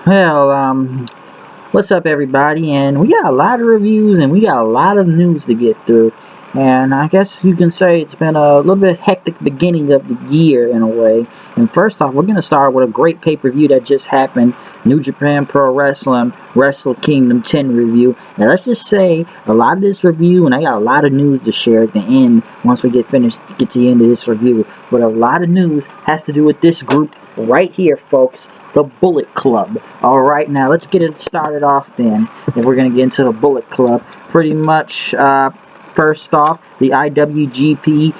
Well, what's up, everybody? And we got a lot of reviews and we got a lot of news to get through. And I guess you can say it's been a little bit hectic beginning of the year in a way. And first off, we're going to start with a great pay-per-view that just happened. New Japan Pro Wrestling Wrestle Kingdom 10 review. Now let's just say a lot of this review, and I got a lot of news to share at the end once we get to the end of this review. But a lot of news has to do with this group right here, folks. The Bullet Club. Alright, now let's get it started off then. And we're going to get into the Bullet Club. Pretty much, first off, the IWGP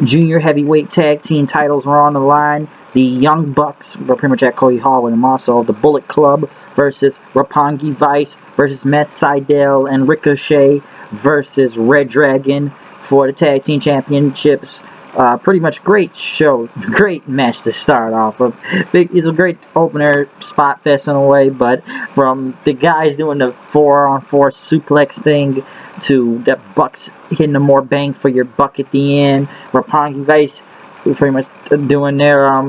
Junior Heavyweight Tag Team titles were on the line. The Young Bucks were pretty much at Cody Hall with them also. The Bullet Club versus Roppongi Vice versus Matt Sydal and Ricochet versus Red Dragon for the Tag Team Championships. Pretty much great show, great match to start off. It's a great opener, spot fest in a way, but from the guys doing the 4-on-4 suplex thing to the Bucks hitting the more bang for your buck at the end. Roppongi Vice pretty much doing their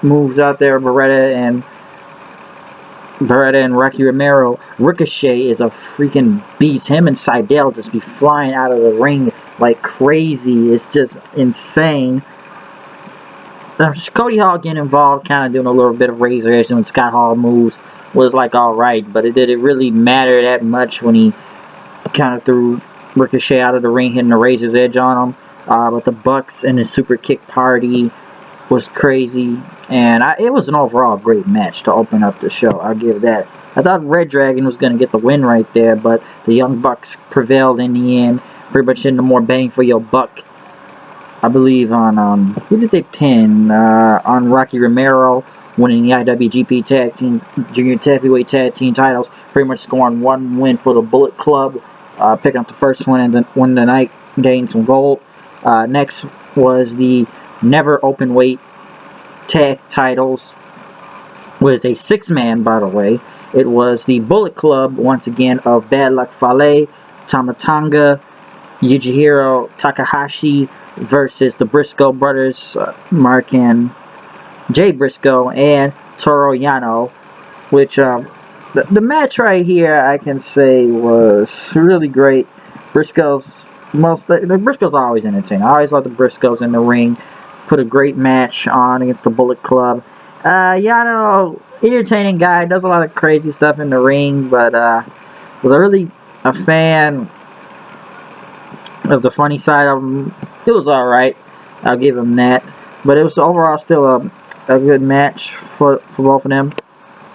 moves out there. Beretta and Rocky Romero. Ricochet is a freaking beast. Him and Sydal just be flying out of the ring like crazy. It's just insane. Cody Hall getting involved, kind of doing a little bit of razor edge, doing Scott Hall moves, was like alright, but did it really matter that much when he kind of threw Ricochet out of the ring, hitting the razor's edge on him? But the Bucks and the super kick party was crazy, and it was an overall great match to open up the show. I'll give that. I thought Red Dragon was going to get the win right there, but the Young Bucks prevailed in the end, pretty much hitting the more bang for your buck. I believe on, who did they pin? On Rocky Romero, winning the IWGP Tag Team, Junior Heavyweight Tag Team titles, pretty much scoring one win for the Bullet Club, picking up the first win and then win the night, getting some gold. Next was the Never Open Weight Tag titles. Was a 6-man, by the way. It was the Bullet Club, once again, of Bad Luck Fale, Tamatanga, Yujihiro Takahashi versus the Briscoe brothers, Mark and Jay Briscoe, and Toru Yano, which the match right here I can say was really great. The Briscoes are always entertaining. I always love the Briscoes in the ring. Put a great match on against the Bullet Club. Yano, entertaining guy, does a lot of crazy stuff in the ring, but was really a fan of the funny side of him. It was alright, I'll give him that, but it was overall still a good match for both of them,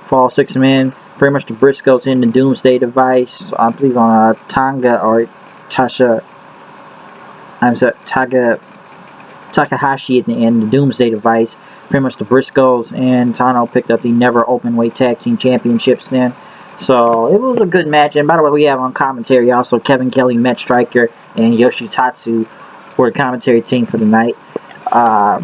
for all 6 men. Pretty much the Briscoes in the Doomsday Device, I believe on Tanga or Takahashi at the end, the Doomsday Device. Pretty much the Briscoes and Tano picked up the Never Open Weight Tag Team Championships then. So it was a good match. And by the way, we have on commentary also Kevin Kelly, Matt Striker, and Yoshitatsu for the commentary team for the night.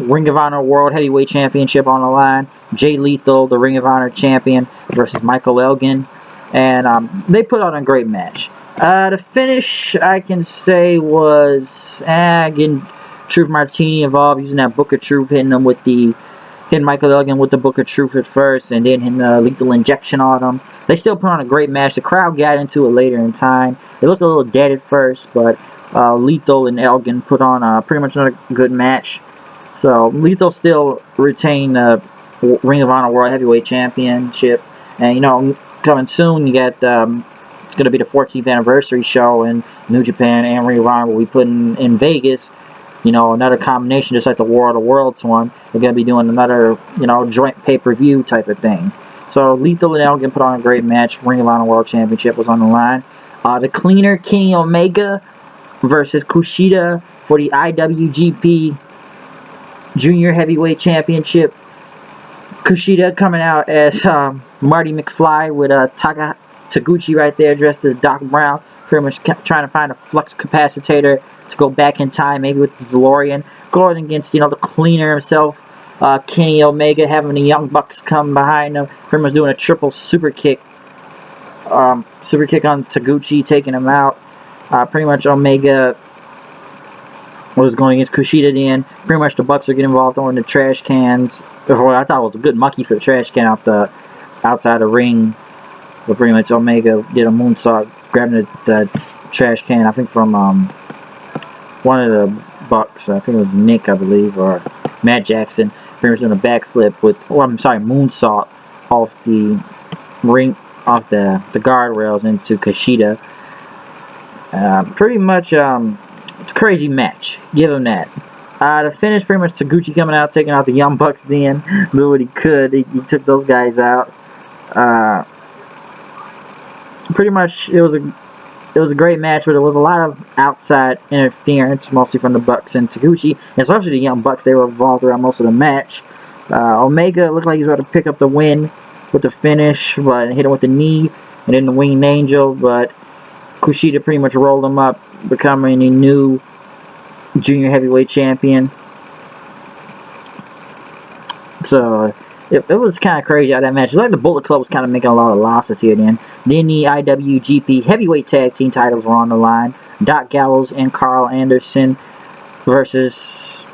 Ring of Honor World Heavyweight Championship on the line. Jay Lethal, the Ring of Honor champion, versus Michael Elgin. And they put on a great match. The finish, I can say, was getting Truth Martini involved, using that Book of Truth, hitting Michael Elgin with the Book of Truth at first, and then hitting the lethal injection on him. They still put on a great match. The crowd got into it later in time. It looked a little dead at first, but Lethal and Elgin put on pretty much another good match. So Lethal still retained the Ring of Honor World Heavyweight Championship, and coming soon you got it's going to be the 14th anniversary show in New Japan, and Ring of Honor will be putting in Vegas. Another combination, just like the War of the Worlds one. They're going to be doing another, joint pay-per-view type of thing. So Lethal and Elgin put on a great match. Ring of Honor World Championship was on the line. The Cleaner, Kenny Omega versus Kushida for the IWGP Junior Heavyweight Championship. Kushida coming out as Marty McFly with Taguchi right there dressed as Doc Brown. Pretty much trying to find a flux capacitor to go back in time, maybe with the DeLorean. Going against, the Cleaner himself, Kenny Omega, having the Young Bucks come behind him. Pretty much doing a triple super kick. Super kick on Taguchi, taking him out. Pretty much Omega was going against Kushida then. Pretty much the Bucks are getting involved throwing the trash cans. I thought it was a good monkey for the trash can outside the ring. But pretty much Omega did a moonsault, grabbing the trash can, I think from one of the Bucks. I think it was Nick, I believe, or Matt Jackson. Pretty much doing a backflip with, moonsault off the ring, off the guardrails into Kushida. Pretty much, it's a crazy match. Give him that. The finish, pretty much Taguchi coming out, taking out the Young Bucks then. Do what he could. He took those guys out. Pretty much, it was a great match, but there was a lot of outside interference, mostly from the Bucks and Taguchi, and especially the Young Bucks. They were involved throughout most of the match. Omega looked like he was about to pick up the win with the finish, but hit him with the knee, and then the Winged Angel, but Kushida pretty much rolled him up, becoming a new junior heavyweight champion. So it was kind of crazy how that match. Like the Bullet Club was kind of making a lot of losses here then. Then the IWGP heavyweight tag team titles were on the line. Doc Gallows and Karl Anderson versus,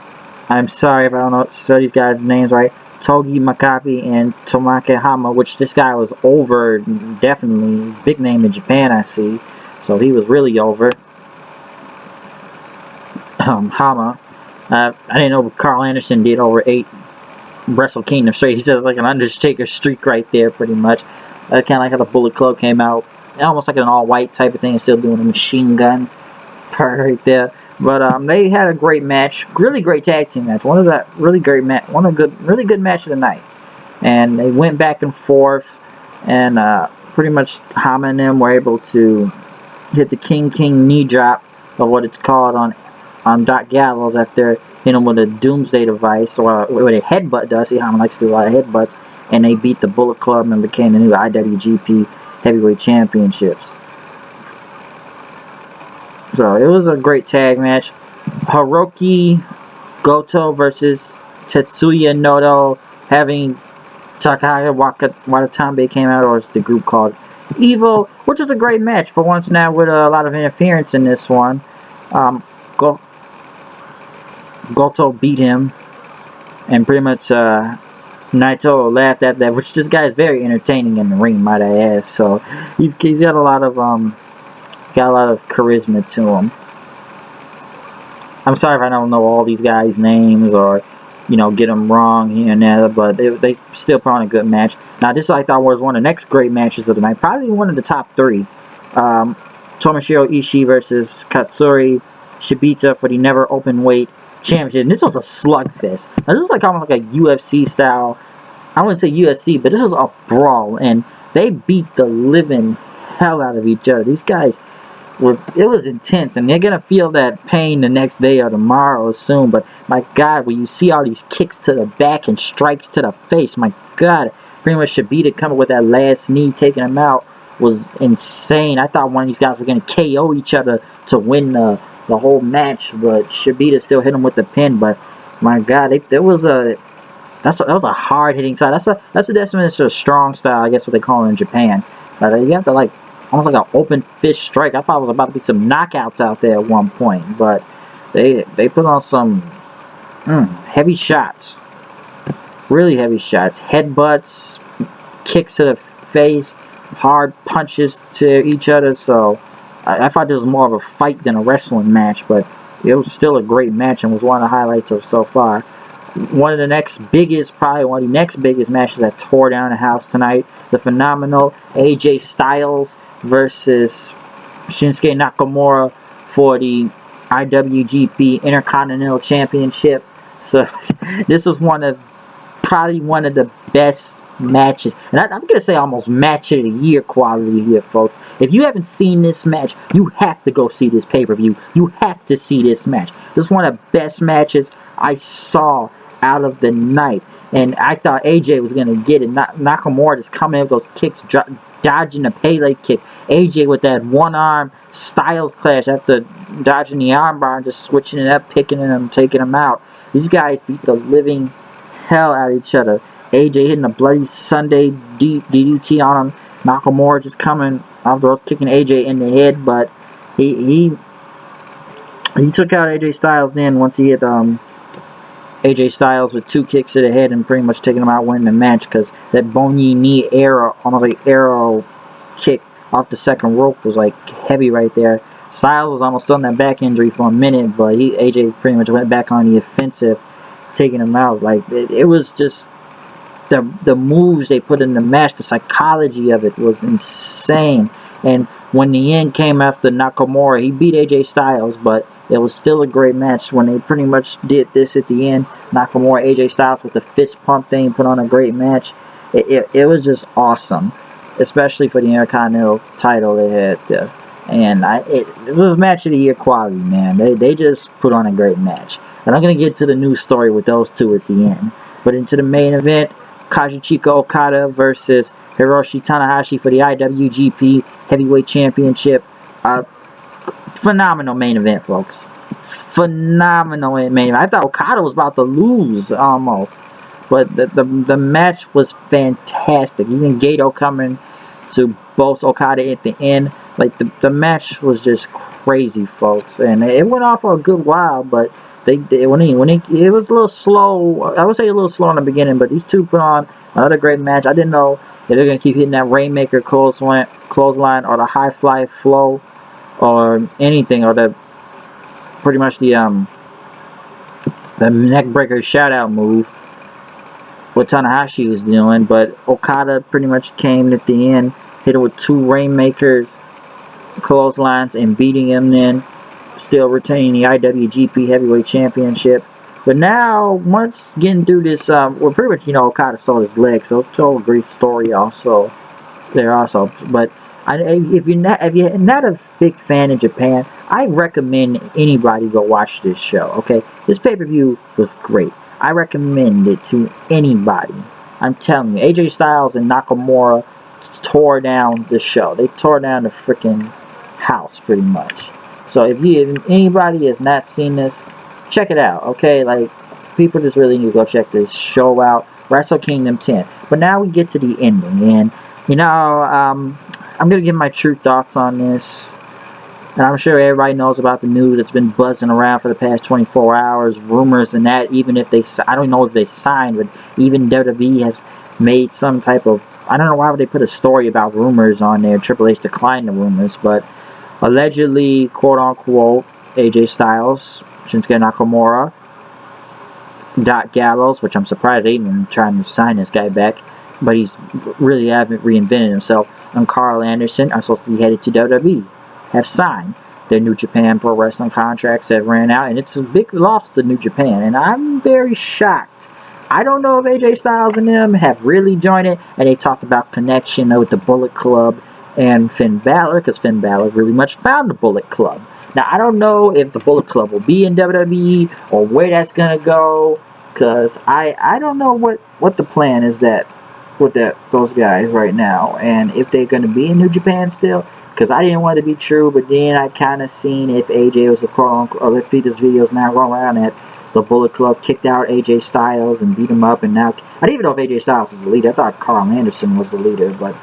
I'm sorry if I don't know so these guys' names right, Togi Makabe and Tomoaki Hama, which this guy was over, definitely big name in Japan, I see. So he was really over. Hama. I didn't know Karl Anderson did over 8 Wrestle Kingdom straight. He says like an Undertaker streak right there, pretty much. Kind of like how the Bullet Club came out, almost like an all-white type of thing, still doing a machine gun part right there. But they had a great match, really great tag team match. Really good match of the night. And they went back and forth, and pretty much Hama and them were able to hit the King knee drop, or what it's called, on Doc Gallows after hitting him with a Doomsday device, or with a headbutt. Does see Hama likes to do a lot of headbutts, and they beat the Bullet Club and became the new IWGP Heavyweight Championships. So it was a great tag match. Hiroki Goto versus Tetsuya Noto, having Takaya Watanabe came out, or is the group called Evo, which was a great match for once now with a lot of interference in this one. Goto beat him, and pretty much Naito laughed at that, which this guy is very entertaining in the ring, might I add. So he's got a lot of charisma to him. I'm sorry if I don't know all these guys' names or get them wrong here and there, but they still put on a good match. Now this I thought was one of the next great matches of the night, probably one of the top 3. Tomohiro Ishii versus Katsuri Shibata for the never open weight championship. And this was a slugfest. Now, this was like almost like a UFC style. I wouldn't say UFC, but this was a brawl, and they beat the living hell out of each other. These guys it was intense, and they're gonna feel that pain the next day or tomorrow or soon. But my God, when you see all these kicks to the back and strikes to the face, my God, pretty much Shibata coming with that last knee, taking him out, was insane. I thought one of these guys were gonna KO each other to win the whole match, but Shibata still hit him with the pin. But my God, that was a hard hitting style. That's a testament to a strong style, I guess what they call it in Japan. You have to almost like an open fist strike. I thought it was about to be some knockouts out there at one point, but they put on some heavy shots, really heavy shots, headbutts, kicks to the face, hard punches to each other. So I thought this was more of a fight than a wrestling match, but it was still a great match and was one of the highlights of so far. One of the next biggest matches that tore down the house tonight, the phenomenal AJ Styles versus Shinsuke Nakamura for the IWGP Intercontinental Championship. So this was probably one of the best matches, and I'm going to say almost match of the year quality here, folks. If you haven't seen this match, you have to go see this pay-per-view. You have to see this match. This is one of the best matches I saw out of the night, and I thought AJ was going to get it. Nakamura just coming in with those kicks, dodging the Pele kick. AJ with that one-arm Styles clash after dodging the armbar and just switching it up, picking him, taking him out. These guys beat the living hell out of each other. AJ hitting a bloody Sunday DDT on him. Nakamura just coming afterwards, kicking AJ in the head, but he took out AJ Styles then once he hit AJ Styles with 2 kicks to the head and pretty much taking him out, winning the match, because that bony knee arrow, almost like arrow kick off the second rope was like heavy right there. Styles was almost on that back injury for a minute, but AJ pretty much went back on the offensive, taking him out. Like it was just the moves they put in the match, the psychology of it was insane. And when the end came after Nakamura, he beat AJ Styles, but it was still a great match when they pretty much did this at the end. Nakamura, AJ Styles with the fist pump thing, put on a great match. It was just awesome, especially for the Intercontinental title they had there. And it was match of the year quality, man. They just put on a great match. And I'm going to get to the news story with those two at the end. But into the main event, Kazuchika Okada versus Hiroshi Tanahashi for the IWGP Heavyweight Championship. Phenomenal main event, folks. Phenomenal main event. I thought Okada was about to lose almost. But the match was fantastic. Even Gato coming to both Okada at the end. Like the match was just crazy, folks. And it went on for a good while, but it was a little slow. I would say a little slow in the beginning, but these two put on another great match. I didn't know if they're gonna keep hitting that Rainmaker clothesline or the high fly flow or anything, or pretty much the neck breaker shout out move what Tanahashi was doing. But Okada pretty much came at the end, hit him with two Rainmakers, clotheslines, and beating him, then still retaining the IWGP Heavyweight Championship. But now, once getting through this, well, pretty much, Okada sold his leg, so it's told a great story also there also. But if you're not a big fan of Japan, I recommend anybody go watch this show. Okay, this pay-per-view was great. I recommend it to anybody. I'm telling you, AJ Styles and Nakamura tore down the show. They tore down the freaking house pretty much. So if anybody has not seen this, check it out, okay? Like, people just really need to go check this show out. Wrestle Kingdom 10. But now we get to the ending, and I'm gonna give my true thoughts on this. And I'm sure everybody knows about the news that's been buzzing around for the past 24 hours, rumors and that. Even if I don't know if they signed, but even WWE has made some type of, I don't know why would they put a story about rumors on there. Triple H declined the rumors, but allegedly, quote unquote, AJ Styles, Shinsuke Nakamura, Gallows, which I'm surprised they even trying to sign this guy back, but he's really haven't reinvented himself, and Karl Anderson are supposed to be headed to WWE, have signed. Their New Japan Pro Wrestling contracts have ran out, and it's a big loss to New Japan, and I'm very shocked. I don't know if AJ Styles and them have really joined it, and they talked about connection with the Bullet Club and Finn Balor, because Finn Balor really much found the Bullet Club. Now, I don't know if the Bullet Club will be in WWE or where that's going to go, because I don't know what the plan is with those guys right now, and if they're going to be in New Japan still, because I didn't want it to be true, but then I kind of seen if AJ was a quote-unquote, or if this videos now going around that the Bullet Club kicked out AJ Styles and beat him up, and now, I didn't even know if AJ Styles was the leader. I thought Karl Anderson was the leader, but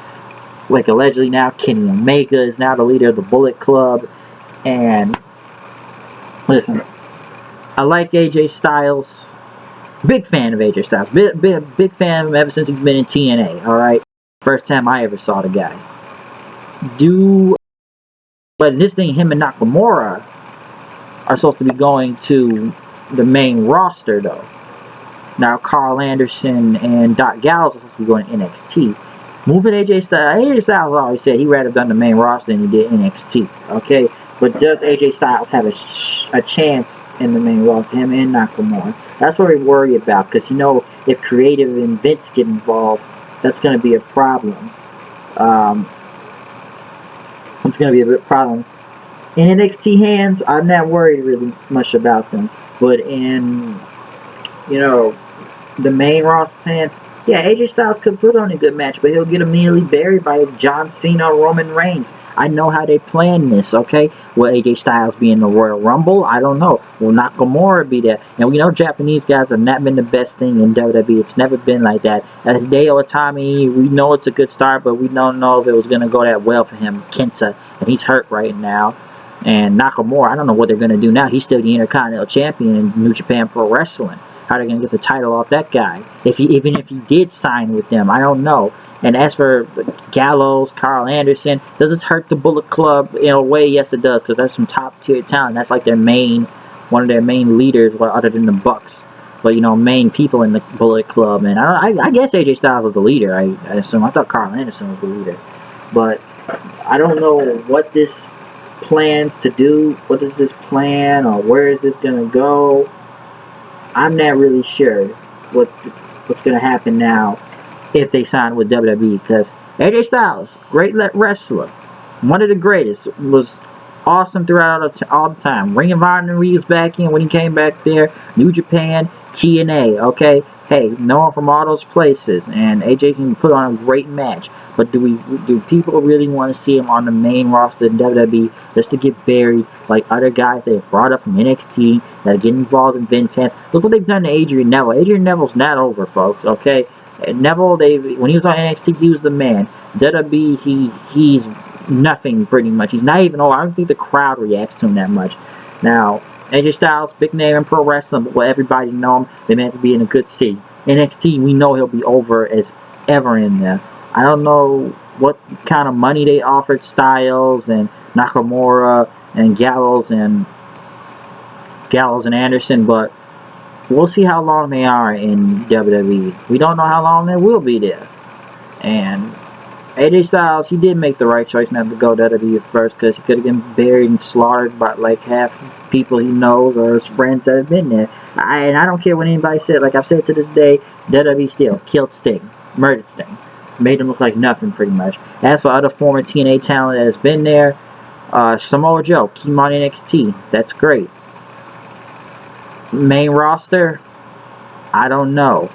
like allegedly now Kenny Omega is now the leader of the Bullet Club. And listen, I like AJ Styles, big fan of AJ Styles, big fan of him ever since he's been in TNA. Alright, first time I ever saw the guy. But this thing, him and Nakamura are supposed to be going to the main roster though. Now Karl Anderson and Gallows are supposed to be going to NXT. Moving AJ Styles always said he'd rather have done the main roster than he did NXT. Okay, but does AJ Styles have a chance in the main roster? Him and Nakamura. That's what we worry about, because if creative and Vince get involved, that's going to be a problem. It's going to be a big problem. In NXT hands, I'm not worried really much about them, but in the main roster's hands, yeah, AJ Styles could put on a good match, but he'll get immediately buried by John Cena or Roman Reigns. I know how they plan this, okay? Will AJ Styles be in the Royal Rumble? I don't know. Will Nakamura be there? And we know Japanese guys have not been the best thing in WWE. It's never been like that. As Hideo Itami, we know it's a good start, but we don't know if it was going to go that well for him. Kenta, and he's hurt right now. And Nakamura, I don't know what they're going to do now. He's still the Intercontinental Champion in New Japan Pro Wrestling. How are they going to get the title off that guy? Even if he did sign with them, I don't know. And as for Gallows, Karl Anderson, does it hurt the Bullet Club in a way? Yes, it does, because there's some top tier talent. That's like one of their main leaders, well, other than the Bucks. But, main people in the Bullet Club. And I guess AJ Styles was the leader, I assume. I thought Karl Anderson was the leader. But I don't know what this plans to do. What is this plan, or where is this going to go? I'm not really sure what's going to happen now if they sign with WWE, because AJ Styles, great wrestler, one of the greatest, was awesome throughout all the time. Ring of Honor, he was back in when he came back there. New Japan, TNA, okay? Hey, know him from all those places, and AJ can put on a great match. But do people really want to see him on the main roster in WWE just to get buried like other guys they brought up from NXT that get involved in Vince hands? Look what they've done to Adrian Neville. Adrian Neville's not over, folks, okay? Neville, when he was on NXT, he was the man. WWE, he's nothing pretty much. He's not even over. I don't think the crowd reacts to him that much. Now, AJ Styles, big name in pro wrestling, but everybody know him. They meant to be in a good city. NXT, we know he'll be over as ever in there. I don't know what kind of money they offered Styles and Nakamura and Gallows and Anderson, but we'll see how long they are in WWE. We don't know how long they will be there. And AJ Styles, he did make the right choice not to go to WWE first, because he could have been buried and slaughtered by like half people he knows or his friends that have been there. And I don't care what anybody said. Like I've said to this day, WWE still killed Sting, murdered Sting. Made him look like nothing, pretty much. As for other former TNA talent that has been there, Samoa Joe, keep him on NXT. That's great. Main roster, I don't know.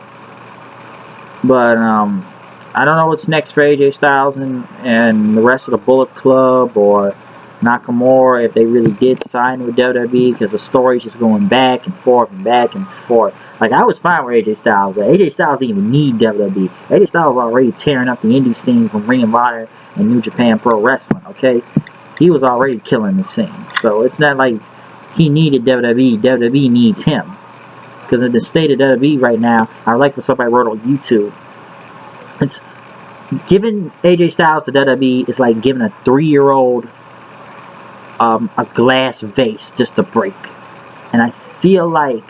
But, I don't know what's next for AJ Styles and the rest of the Bullet Club or Nakamura, if they really did sign with WWE, because the story's just going back and forth and back and forth. Like, I was fine with AJ Styles. AJ Styles didn't even need WWE. AJ Styles was already tearing up the indie scene from Ring of Honor and New Japan Pro Wrestling, okay? He was already killing the scene. So it's not like he needed WWE. WWE needs him. Because in the state of WWE right now, I like what somebody wrote on YouTube. It's giving AJ Styles to WWE is like giving a 3-year-old a glass vase just to break. And I feel like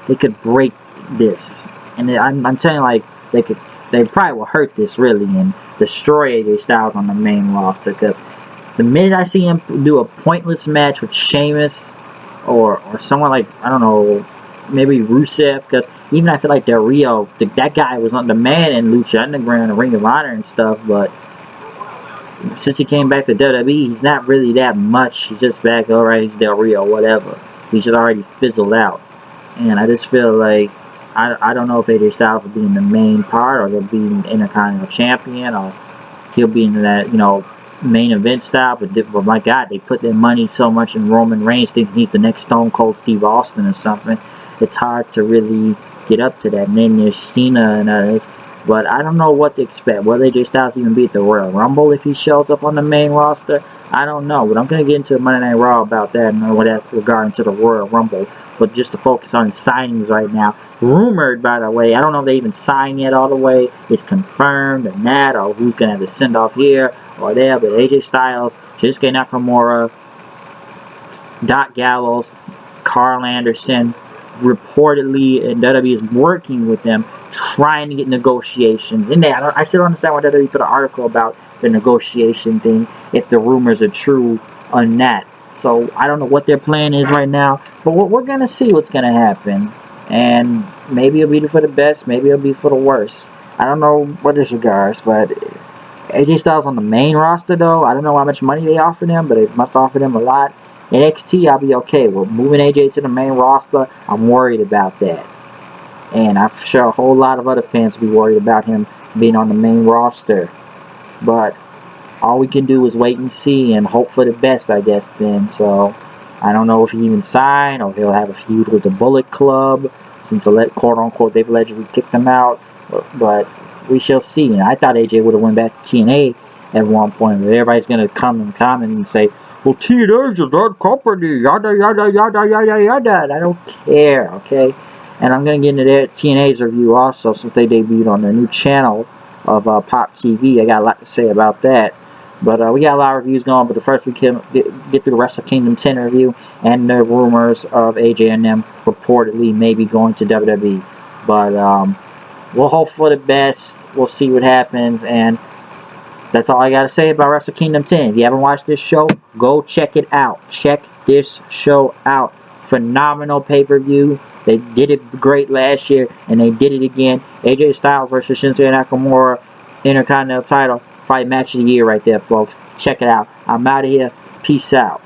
they could break this, and I'm telling you, like, they probably will hurt this really and destroy AJ Styles on the main roster, because the minute I see him do a pointless match with Sheamus or someone like, I don't know, maybe Rusev, because even I feel like Del Rio, that guy was on the man in Lucha Underground and Ring of Honor and stuff, but since he came back to WWE, he's not really that much. He's just back, alright, he's Del Rio, whatever. He's just already fizzled out. And I just feel like, I don't know if AJ Styles will be in the main part, or he'll be an Intercontinental Champion, or he'll be in that, main event style. But my God, they put their money so much in Roman Reigns, thinking he's the next Stone Cold Steve Austin or something. It's hard to really get up to that. And then there's Cena and others. But I don't know what to expect. Will AJ Styles even be at the Royal Rumble if he shows up on the main roster? I don't know. But I'm going to get into Monday Night Raw about that and what that's regarding to the Royal Rumble. But just to focus on signings right now. Rumored, by the way. I don't know if they even signed yet all the way. It's confirmed or not, or who's going to have the send-off here or there. But AJ Styles, Shinsuke Nakamura, Doc Gallows, Karl Anderson, reportedly, and WWE is working with them, trying to get negotiations. And I still don't understand why WWE put an article about the negotiation thing, if the rumors are true or not. So I don't know what their plan is right now, but we're going to see what's going to happen. And maybe it'll be for the best, maybe it'll be for the worst. I don't know what this regards, but AJ Styles on the main roster, though, I don't know how much money they offer them, but it must offer them a lot. NXT, I'll be okay. Well, moving AJ to the main roster, I'm worried about that. And I'm sure a whole lot of other fans will be worried about him being on the main roster. But all we can do is wait and see and hope for the best, I guess, then. So I don't know if he even signed or he'll have a feud with the Bullet Club, since, quote-unquote, they've allegedly kicked him out. But we shall see. And I thought AJ would have went back to TNA at one point, but everybody's going to come and comment and say, well, TNA is a dead company, yada, yada, yada, yada, yada. I don't care, okay? And I'm going to get into their TNA's review also, since they debuted on their new channel, of Pop TV. I got a lot to say about that. But we got a lot of reviews going. But the first we can get through the Wrestle Kingdom 10 review and the rumors of AJ and them reportedly maybe going to WWE. But we'll hope for the best. We'll see what happens. And that's all I got to say about Wrestle Kingdom 10. If you haven't watched this show, go check it out. Check this show out. Phenomenal pay-per-view. They did it great last year, and they did it again. AJ Styles versus Shinsuke Nakamura, Intercontinental title. Probably match of the year right there, folks. Check it out. I'm out of here. Peace out.